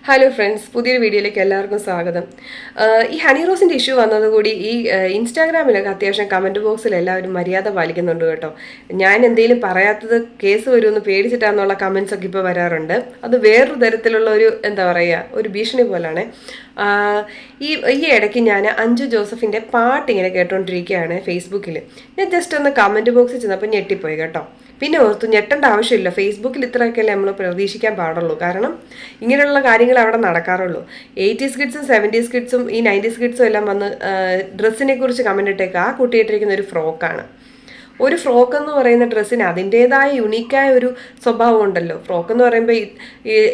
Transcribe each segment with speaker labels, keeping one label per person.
Speaker 1: Hello friends, പുതിയൊരു വീഡിയോയിലേക്ക് എല്ലാവർക്കും സ്വാഗതം. ഈ ഹണി റോസിൻ്റെ ഇഷ്യൂ വന്നതുകൂടി ഈ ഇൻസ്റ്റാഗ്രാമിലൊക്കെ അത്യാവശ്യം കമൻറ്റ് ബോക്സിൽ എല്ലാവരും മര്യാദ പാലിക്കുന്നുണ്ട് കേട്ടോ. ഞാൻ എന്തെങ്കിലും പറയാത്തത് കേസ് വരുമെന്ന് പേടിച്ചിട്ടാന്നുള്ള കമൻസ് ഒക്കെ ഇപ്പോൾ വരാറുണ്ട്. അത് വേറൊരു തരത്തിലുള്ള ഒരു എന്താ പറയുക, ഒരു ഭീഷണി പോലാണ്. ഈ ഇടയ്ക്ക് ഞാൻ അഞ്ജു ജോസഫിൻ്റെ പാട്ട് ഇങ്ങനെ കേട്ടോണ്ടിരിക്കുകയാണ് ഫേസ്ബുക്കിൽ. ഞാൻ ജസ്റ്റ് ഒന്ന് കമൻറ്റ് ബോക്സിൽ ചെന്നപ്പോൾ ഞെട്ടിപ്പോയി കേട്ടോ. പിന്നെ ഓർത്തു ഞെട്ടേണ്ട ആവശ്യമില്ല, ഫേസ്ബുക്കിൽ ഇത്രയൊക്കെയല്ലേ നമ്മൾ പ്രതീക്ഷിക്കാൻ പാടുള്ളൂ. കാരണം ഇങ്ങനെയുള്ള കാര്യങ്ങൾ അവിടെ നടക്കാറുള്ളൂ. 80s കിഡ്സും 70s കിഡ്സും ഈ 90s കിഡ്സും എല്ലാം വന്ന് ഡ്രസ്സിനെ കുറിച്ച് കമൻ്റ് ഇട്ടേക്ക് ആ കുട്ടിയിട്ടിരിക്കുന്ന ഒരു ഫ്രോക്കാണ്. ഒരു ഫ്രോക്ക് എന്ന് പറയുന്ന ഡ്രസ്സിന് അതിൻ്റേതായ യുണീക്കായ ഒരു സ്വഭാവം ഉണ്ടല്ലോ. ഫ്രോക്ക് എന്ന് പറയുമ്പോൾ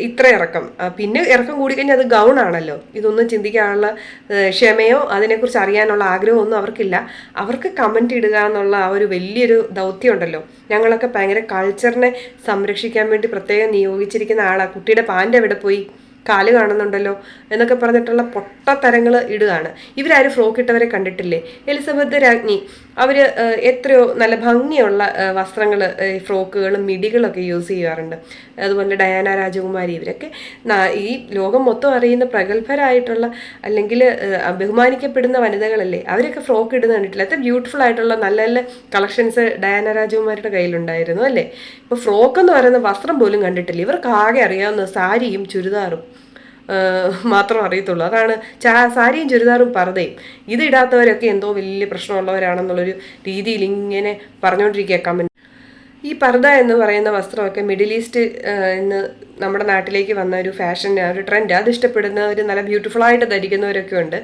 Speaker 1: ഇത്ര ഇറക്കം, പിന്നെ ഇറക്കം കൂടിക്കഴിഞ്ഞാൽ അത് ഗൗൺ ആണല്ലോ. ഇതൊന്നും ചിന്തിക്കാനുള്ള ക്ഷമയോ അതിനെക്കുറിച്ച് അറിയാനുള്ള ആഗ്രഹമോ ഒന്നും അവർക്കില്ല. അവർക്ക് കമൻറ്റ് ഇടുക എന്നുള്ള ആ ഒരു വലിയൊരു ദൗത്യം ഉണ്ടല്ലോ. ഞങ്ങളൊക്കെ ഭയങ്കര കൾച്ചറിനെ സംരക്ഷിക്കാൻ വേണ്ടി പ്രത്യേകം നിയോഗിച്ചിരിക്കുന്ന ആളാണ്. കുട്ടിയുടെ പാൻ്റ് എവിടെ പോയി, കാല് കാണുന്നുണ്ടല്ലോ എന്നൊക്കെ പറഞ്ഞിട്ടുള്ള പൊട്ടത്തരങ്ങൾ ഇടുകയാണ്. ഇവരാരും ഫ്രോക്ക് ഇട്ടവരെ കണ്ടിട്ടില്ലേ? എലിസബത്ത് രാജ്ഞി അവർ എത്രയോ നല്ല ഭംഗിയുള്ള വസ്ത്രങ്ങൾ, ഫ്രോക്കുകളും മിഡികളൊക്കെ യൂസ് ചെയ്യാറുണ്ട്. അതുപോലെ ഡയാന രാജകുമാരി, ഇവരൊക്കെ ഈ ലോകം മൊത്തം അറിയുന്ന പ്രഗത്ഭരായിട്ടുള്ള അല്ലെങ്കിൽ ബഹുമാനിക്കപ്പെടുന്ന വനിതകളല്ലേ. അവരൊക്കെ ഫ്രോക്ക് ഇടുന്ന കണ്ടിട്ടില്ല. അത്ര ബ്യൂട്ടിഫുൾ ആയിട്ടുള്ള നല്ല നല്ല കളക്ഷൻസ് ഡയാന രാജകുമാരിയുടെ കയ്യിലുണ്ടായിരുന്നു അല്ലേ. ഇപ്പോൾ ഫ്രോക്ക് എന്ന് പറയുന്ന വസ്ത്രം പോലും കണ്ടിട്ടില്ല. ഇവർക്ക് ആകെ അറിയാവുന്ന സാരിയും ചുരിദാറും മാത്രം അറിയത്തുള്ളൂ. അതാണ് സാരിയും ചുരിദാറും പർദ്ദയും. ഇത് ഇടാത്തവരൊക്കെ എന്തോ വലിയ പ്രശ്നമുള്ളവരാണെന്നുള്ളൊരു രീതിയിൽ ഇങ്ങനെ പറഞ്ഞുകൊണ്ടിരിക്കുക കമൻറ്റ്. ഈ പർദ്ദ എന്ന് പറയുന്ന വസ്ത്രമൊക്കെ മിഡിൽ ഈസ്റ്റ് ഇന്ന് നമ്മുടെ നാട്ടിലേക്ക് വന്ന ഒരു ഫാഷൻ, ഒരു ട്രെൻഡ്. അത് ഇഷ്ടപ്പെടുന്നവർ, നല്ല ബ്യൂട്ടിഫുള്ളായിട്ട് ധരിക്കുന്നവരൊക്കെ ഉണ്ട്.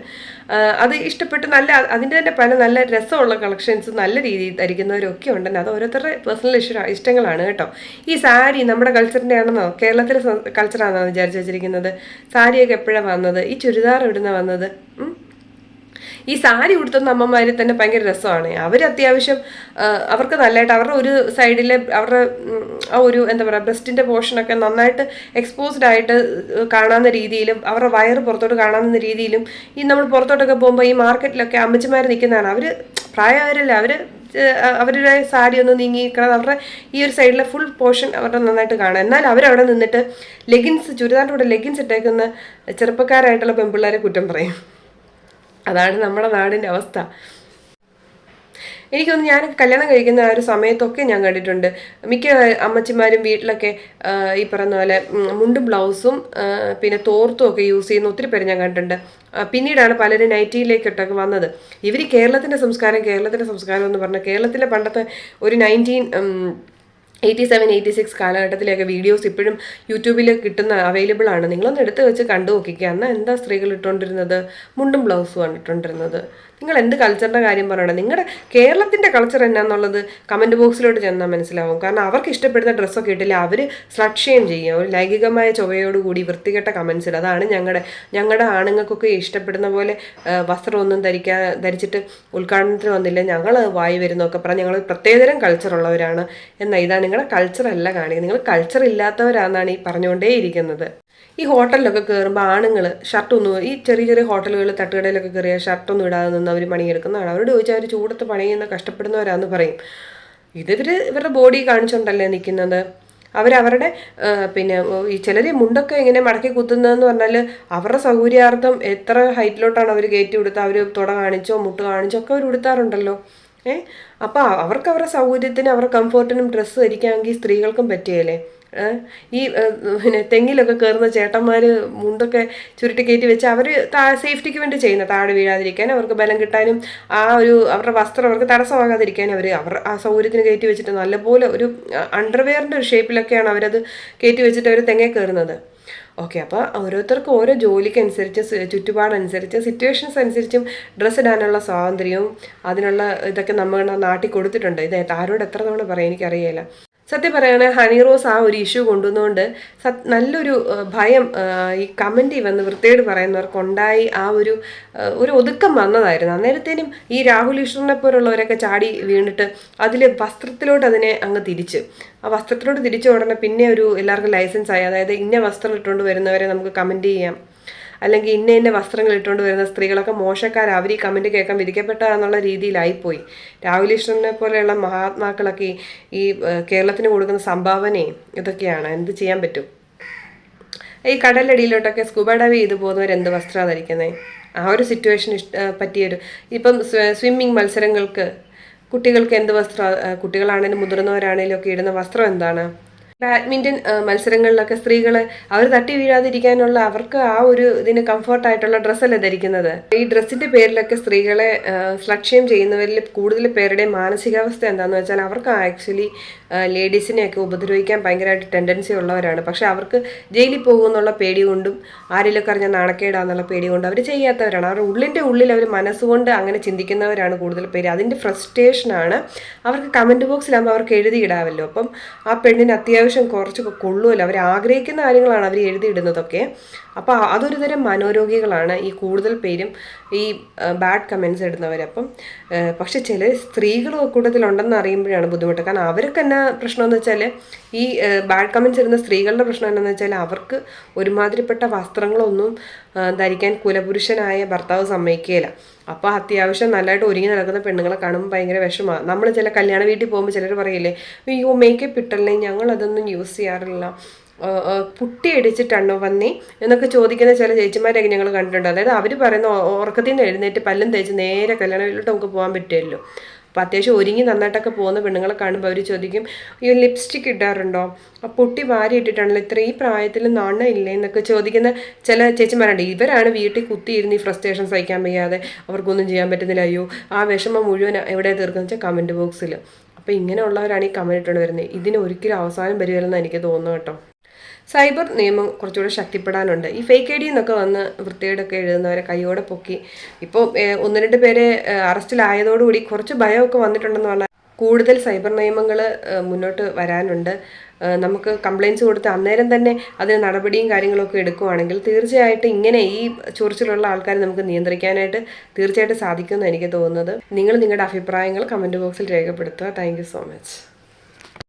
Speaker 1: അത് ഇഷ്ടപ്പെട്ട് നല്ല അതിൻ്റെ തന്നെ പല നല്ല രസമുള്ള കളക്ഷൻസ് നല്ല രീതിയിൽ ധരിക്കുന്നവരൊക്കെ ഉണ്ടെന്ന്. അത് ഓരോരുത്തരുടെ പേഴ്സണൽ ഇഷ്ടങ്ങളാണ് കേട്ടോ. ഈ സാരി നമ്മുടെ കൾച്ചറിൻ്റെ ആണെന്നോ, കേരളത്തിലെ കൾച്ചറാണെന്നോ വിചാരിച്ചു വെച്ചിരിക്കുന്നത്? സാരിയൊക്കെ എപ്പോഴാണ് വന്നത്? ഈ ചുരിദാർ എവിടുന്ന വന്നത്? ഈ സാരി ഉടുത്തുന്ന അമ്മമാർ തന്നെ ഭയങ്കര രസമാണ്. അവർ അത്യാവശ്യം അവർക്ക് നല്ലതായിട്ട് അവരുടെ ഒരു സൈഡിലെ അവരുടെ ആ ഒരു എന്താ പറയുക, ബ്രസ്റ്റിൻ്റെ പോർഷനൊക്കെ നന്നായിട്ട് എക്സ്പോസ്ഡ് ആയിട്ട് കാണാവുന്ന രീതിയിലും അവരുടെ വയറ് പുറത്തോട്ട് കാണാവുന്ന രീതിയിലും ഈ നമ്മൾ പുറത്തോട്ടൊക്കെ പോകുമ്പോൾ ഈ മാർക്കറ്റിലൊക്കെ അമ്മച്ചിമാർ നിൽക്കുന്നതാണ്. അവർ പ്രായമായവരല്ല, അവരുടെ സാരി ഒന്ന് നീങ്ങിക്കണം, അവരുടെ ഈ ഒരു സൈഡിലെ ഫുൾ പോർഷൻ അവരുടെ നന്നായിട്ട് കാണാം. എന്നാൽ അവരവിടെ നിന്നിട്ട് ലെഗിൻസ്, ചുരിദാറിൻ്റെ കൂടെ ലെഗിൻസ് ഇട്ടേക്കുന്ന ചെറുപ്പക്കാരായിട്ടുള്ള പെൺപിള്ളേരെ കുറ്റം പറയും. അതാണ് നമ്മുടെ നാടിൻ്റെ അവസ്ഥ. എനിക്കൊന്ന് ഞാൻ കല്യാണം കഴിക്കുന്ന ആ ഒരു സമയത്തൊക്കെ ഞാൻ കണ്ടിട്ടുണ്ട് മിക്ക അമ്മച്ചിമാരും വീട്ടിലൊക്കെ ഈ പറയുന്ന പോലെ മുണ്ടും ബ്ലൗസും പിന്നെ തോർത്തും ഒക്കെ യൂസ് ചെയ്യുന്ന ഒത്തിരി പേര് ഞാൻ കണ്ടിട്ടുണ്ട്. പിന്നീടാണ് പലരും നൈറ്റിയിലേക്കിട്ടൊക്കെ വന്നത്. ഇവർ കേരളത്തിൻ്റെ സംസ്കാരം എന്ന് പറഞ്ഞാൽ കേരളത്തിലെ പണ്ടത്തെ ഒരു 1987, 86 കാലഘട്ടത്തിലെയൊക്കെ വീഡിയോസ് ഇപ്പോഴും യൂട്യൂബിൽ അവൈലബിൾ ആണ്. നിങ്ങളൊന്ന് എടുത്ത് വെച്ച് കണ്ടു നോക്കിക്കുക. എന്നാൽ എന്താ സ്ത്രീകൾ ഇട്ടുകൊണ്ടിരുന്നത്? മുണ്ടും ബ്ലൗസുമാണ് ഇട്ടുകൊണ്ടിരുന്നത്. നിങ്ങൾ എന്ത് കൾച്ചറിൻ്റെ കാര്യം പറയണം? നിങ്ങളുടെ കേരളത്തിൻ്റെ കൾച്ചർ എന്നാന്നുള്ളത് കമൻറ്റ് ബോക്സിലോട്ട് ചെന്നാൽ മനസ്സിലാവും. കാരണം അവർക്ക് ഇഷ്ടപ്പെടുന്ന ഡ്രസ്സൊക്കെ ഇട്ടില്ല അവർ സ്ലട്ട് ഷെയിം ചെയ്യുക, ഒരു ലൈംഗികമായ ചൊവ്വയോടുകൂടി വൃത്തികെട്ട കമൻസ് ഇടുക. അതാണ് ഞങ്ങളുടെ ആണുങ്ങൾക്കൊക്കെ ഇഷ്ടപ്പെടുന്ന പോലെ വസ്ത്രമൊന്നും ധരിച്ചിട്ട് ഉദ്ഘാടനത്തിന് വന്നില്ല, ഞങ്ങൾ വായി വരുന്നൊക്കെ പറഞ്ഞ് ഞങ്ങൾ പ്രത്യേകതരം കൾച്ചറുള്ളവരാണ് എന്നാൽ ഇതാണ് നിങ്ങളുടെ കൾച്ചറല്ല കാണിക്കുന്നത്. നിങ്ങൾ കൾച്ചർ ഇല്ലാത്തവരാണെന്നാണ് ഈ പറഞ്ഞുകൊണ്ടേയിരിക്കുന്നത്. ഈ ഹോട്ടലിലൊക്കെ കയറുമ്പോൾ ആണുങ്ങൾ ഷർട്ടൊന്നും, ഈ ചെറിയ ചെറിയ ഹോട്ടലുകൾ തട്ടുകടയിലൊക്കെ കയറിയാൽ ഷർട്ടൊന്നും ഇടാതെ നിന്ന് അവർ പണിയെടുക്കുന്നതാണ്. അവരോട് ചോദിച്ചാൽ അവർ ചൂടത്ത് പണിയുന്ന കഷ്ടപ്പെടുന്നവരാന്ന് പറയും. ഇവരുടെ ബോഡി കാണിച്ചുകൊണ്ടല്ലേ നിൽക്കുന്നത്. അവരവരുടെ പിന്നെ ഈ ചിലർ മുണ്ടൊക്കെ ഇങ്ങനെ മടക്കി കുത്തുന്നതെന്ന് പറഞ്ഞാൽ അവരുടെ സൗകര്യാർത്ഥം എത്ര ഹൈറ്റിലോട്ടാണ് അവർ കയറ്റി കൊടുത്താൽ അവർ തുട കാണിച്ചോ മുട്ട് കാണിച്ചോ ഒക്കെ അവർ ഉടുത്താറുണ്ടല്ലോ. അപ്പോൾ അവർക്ക് അവരുടെ സൗകര്യത്തിനും അവരുടെ കംഫർട്ടിനും ഡ്രസ്സ് ധരിക്കാമെങ്കിൽ സ്ത്രീകൾക്കും പറ്റിയല്ലേ. ഈ പിന്നെ തെങ്ങിലൊക്കെ കയറുന്ന ചേട്ടന്മാർ മുണ്ടൊക്കെ ചുരുട്ടി കയറ്റി വെച്ച് അവർ സേഫ്റ്റിക്ക് വേണ്ടി ചെയ്യുന്ന, താഴെ വീഴാതിരിക്കാനും അവർക്ക് ബലം കിട്ടാനും അവരുടെ വസ്ത്രം അവർക്ക് തടസ്സമാകാതിരിക്കാനും അവർ ആ സൗകര്യത്തിന് കയറ്റി വെച്ചിട്ട് നല്ലപോലെ ഒരു അണ്ടർവെയറിൻ്റെ ഒരു ഷേപ്പിലൊക്കെയാണ് അവരത് കയറ്റി വെച്ചിട്ട് അവർ തെങ്ങേ കയറുന്നത്. ഓക്കെ, അപ്പോൾ ഓരോരുത്തർക്കും ഓരോ ജോലിക്കനുസരിച്ച്, ചുറ്റുപാടനുസരിച്ച്, സിറ്റുവേഷൻസ് അനുസരിച്ചും ഡ്രസ്സ് ഇടാനുള്ള സ്വാതന്ത്ര്യവും അതിനുള്ള ഇതൊക്കെ നമ്മൾ നാട്ടിൽ കൊടുത്തിട്ടുണ്ട്. ഇത് ആരോട് എത്ര തവണ പറയാം എനിക്കറിയില്ല. സത്യം പറയുകയാണെങ്കിൽ ഹണി റോസ് ആ ഒരു ഇഷ്യൂ കൊണ്ടുവന്നുകൊണ്ട് നല്ലൊരു ഭയം ഈ കമൻറ്റ് വന്ന് വൃത്തിയോട് പറയുന്നവർക്കുണ്ടായി. ആ ഒരു ഒതുക്കം വന്നതായിരുന്നു. അന്നേരത്തേനും ഈ രാഹുൽ ഈശ്വറിനെ പോലുള്ളവരൊക്കെ ചാടി വീണിട്ട് അതിൽ വസ്ത്രത്തിലോട്ട് അതിനെ അങ്ങ് തിരിച്ച്, ആ വസ്ത്രത്തിലോട്ട് തിരിച്ച ഉടനെ പിന്നെ എല്ലാവർക്കും ലൈസൻസ് ആയി. അതായത് ഇന്ന വസ്ത്രം ഇട്ടുകൊണ്ട് വരുന്നവരെ നമുക്ക് കമൻറ്റ് ചെയ്യാം, അല്ലെങ്കിൽ ഇന്ന വസ്ത്രങ്ങൾ ഇട്ടുകൊണ്ട് വരുന്ന സ്ത്രീകളൊക്കെ മോശക്കാർ, അവർ ഈ കമൻറ്റ് കേൾക്കാൻ വിധിക്കപ്പെട്ടതെന്നുള്ള രീതിയിലായിപ്പോയി. രാഹുൽ ഈശ്വറിനെ പോലെയുള്ള മഹാത്മാക്കളൊക്കെ ഈ കേരളത്തിന് കൊടുക്കുന്ന സംഭാവനയും ഇതൊക്കെയാണ്. എന്ത് ചെയ്യാൻ പറ്റും? ഈ കടലടിയിലോട്ടൊക്കെ സ്കൂബ ഡൈവ് ചെയ്ത് പോകുന്നവർ എന്ത് വസ്ത്രമാണ് ധരിക്കുന്നത്? ആ ഒരു സിറ്റുവേഷൻ പറ്റിയൊരു ഇപ്പം സ്വിമ്മിങ് മത്സരങ്ങൾക്ക് കുട്ടികൾക്ക് എന്ത് വസ്ത്രം, കുട്ടികളാണേലും മുതിർന്നവരാണേലും ഒക്കെ ഇടുന്ന വസ്ത്രം എന്താണ്? ബാഡ്മിൻ്റൺ മത്സരങ്ങളിലൊക്കെ സ്ത്രീകൾ അവർ തട്ടി വീഴാതിരിക്കാനുള്ള അവർക്ക് ആ ഒരു ഇതിന് കംഫർട്ടായിട്ടുള്ള ഡ്രസ്സല്ലേ ധരിക്കുന്നത്. ഈ ഡ്രസ്സിന്റെ പേരിലൊക്കെ സ്ത്രീകളെ ലക്ഷ്യം ചെയ്യുന്നവരിൽ കൂടുതൽ പേരുടെ മാനസികാവസ്ഥ എന്താണെന്ന് വെച്ചാൽ അവർക്ക് ആക്ച്വലി ലേഡീസിനെയൊക്കെ ഉപദ്രവിക്കാൻ ഭയങ്കരമായിട്ട് ടെൻഡൻസി ഉള്ളവരാണ്. പക്ഷെ അവർക്ക് ജയിലിൽ പോകുമെന്നുള്ള പേടി കൊണ്ടും ആരെങ്കിലുമൊക്കെ അറിഞ്ഞാൽ നാണക്കേടാന്നുള്ള പേടി കൊണ്ടും അവർ ചെയ്യാത്തവരാണ്. അവരുടെ ഉള്ളിൽ അവർ മനസ്സുകൊണ്ട് അങ്ങനെ ചിന്തിക്കുന്നവരാണ് കൂടുതൽ പേര്. അതിൻ്റെ ഫ്രസ്ട്രേഷനാണ് അവർക്ക് കമൻറ്റ് ബോക്സിലാകുമ്പോൾ അവർക്ക് എഴുതിയിടാമല്ലോ. അപ്പം ആ പെണ്ണിന് അത്യാവശ്യം കുറച്ചൊക്കെ കൊള്ളുമല്ലോ. അവർ ആഗ്രഹിക്കുന്ന കാര്യങ്ങളാണ് അവർ എഴുതിയിടുന്നതൊക്കെ. അപ്പോൾ അതൊരു തരം മനോരോഗികളാണ് ഈ കൂടുതൽ പേരും ഈ ബാഡ് കമൻസ് ഇടുന്നവർ. അപ്പം പക്ഷെ ചില സ്ത്രീകൾ കൂട്ടത്തിലുണ്ടെന്ന് അറിയുമ്പോഴാണ് ബുദ്ധിമുട്ട്. കാരണം അവർക്ക് എന്നാ പ്രശ്നമെന്ന് വെച്ചാൽ ഈ ബാഡ് കമൻസ് ഇടുന്ന സ്ത്രീകളുടെ പ്രശ്നം എന്താണെന്ന് വെച്ചാൽ അവർക്ക് ഒരുമാതിരിപ്പെട്ട വസ്ത്രങ്ങളൊന്നും ധരിക്കാൻ കുലപുരുഷനായ ഭർത്താവ് സമ്മതിക്കുകയില്ല. അപ്പോൾ അത്യാവശ്യം നല്ലതായിട്ട് ഒരുങ്ങി നടക്കുന്ന പെണ്ണുങ്ങളെ കാണുമ്പോൾ ഭയങ്കര വിഷമമാണ്. നമ്മൾ ചില കല്യാണ വീട്ടിൽ പോകുമ്പോൾ ചിലർ പറയില്ലേ, അയ്യോ മേക്കപ്പ് ഇട്ടല്ലേ, ഞങ്ങളതൊന്നും യൂസ് ചെയ്യാറില്ല, പുട്ടി അടിച്ചിട്ടാണോ വന്നേ എന്നൊക്കെ ചോദിക്കുന്ന ചില ചേച്ചിമാരൊക്കെ ഞങ്ങൾ കണ്ടിട്ടുണ്ട്. അതായത് അവർ പറയുന്ന ഉറക്കത്തിൽ നിന്ന് എഴുന്നേറ്റ് പല്ലും തേച്ച് നേരെ കല്യാണ വീട്ടിലോട്ട് നമുക്ക് പോകാൻ പറ്റുമല്ലോ. അപ്പോൾ അത്യാവശ്യം ഒരുങ്ങി നന്നായിട്ടൊക്കെ പോകുന്ന പെണ്ണുങ്ങളെ കാണുമ്പോൾ അവർ ചോദിക്കും, ഈ ലിപ്സ്റ്റിക് ഇടാറുണ്ടോ, ആ പൊട്ടി വാരി ഇട്ടിട്ടാണല്ലോ ഇത്ര ഈ പ്രായത്തിൽ നാണ ഇല്ലേ എന്നൊക്കെ ചോദിക്കുന്ന ചില ചേച്ചിമാരുണ്ട്. ഇവരാണ് വീട്ടിൽ കുത്തിയിരുന്ന് ഈ ഫ്രസ്ട്രേഷൻ സഹിക്കാൻ വയ്യാതെ അവർക്കൊന്നും ചെയ്യാൻ പറ്റുന്നില്ല. അയ്യോ ആ വിഷമം മുഴുവൻ എവിടെ തീർക്കുന്ന വെച്ചാൽ കമൻറ്റ് ബോക്സിൽ. അപ്പോൾ ഇങ്ങനെയുള്ളവരാണ് ഈ കമൻറ്റ് ഇട്ടുകൊണ്ട് വരുന്നത്. ഇതിന് ഒരിക്കലും അവസാനം വരുമല്ലെന്ന് എനിക്ക് തോന്നുന്നു കേട്ടോ. സൈബർ നിയമം കുറച്ചുകൂടെ ശക്തിപ്പെടാനുണ്ട്. ഈ ഫേക്ക് ഐ ഡി എന്നൊക്കെ വന്ന് വൃത്തികേടൊക്കെ എഴുതുന്നവരെ കൈയോടെ പൊക്കി ഇപ്പോൾ 1-2 പേരെ അറസ്റ്റിലായതോടുകൂടി കുറച്ച് ഭയമൊക്കെ വന്നിട്ടുണ്ടെന്ന് പറഞ്ഞാൽ കൂടുതൽ സൈബർ നിയമങ്ങൾ മുന്നോട്ട് വരാനുണ്ട്. നമുക്ക് കംപ്ലയിൻറ്റ്സ് കൊടുത്ത് അന്നേരം തന്നെ അതിന് നടപടിയും കാര്യങ്ങളൊക്കെ എടുക്കുവാണെങ്കിൽ തീർച്ചയായിട്ടും ഇങ്ങനെ ഈ ചൊറിച്ചിലുള്ള ആൾക്കാരെ നമുക്ക് നിയന്ത്രിക്കാനായിട്ട് തീർച്ചയായിട്ടും സാധിക്കുമെന്ന് എനിക്ക് തോന്നുന്നത്. നിങ്ങൾ നിങ്ങളുടെ അഭിപ്രായങ്ങൾ കമൻറ്റ് ബോക്സിൽ രേഖപ്പെടുത്തുക. Thank you so much.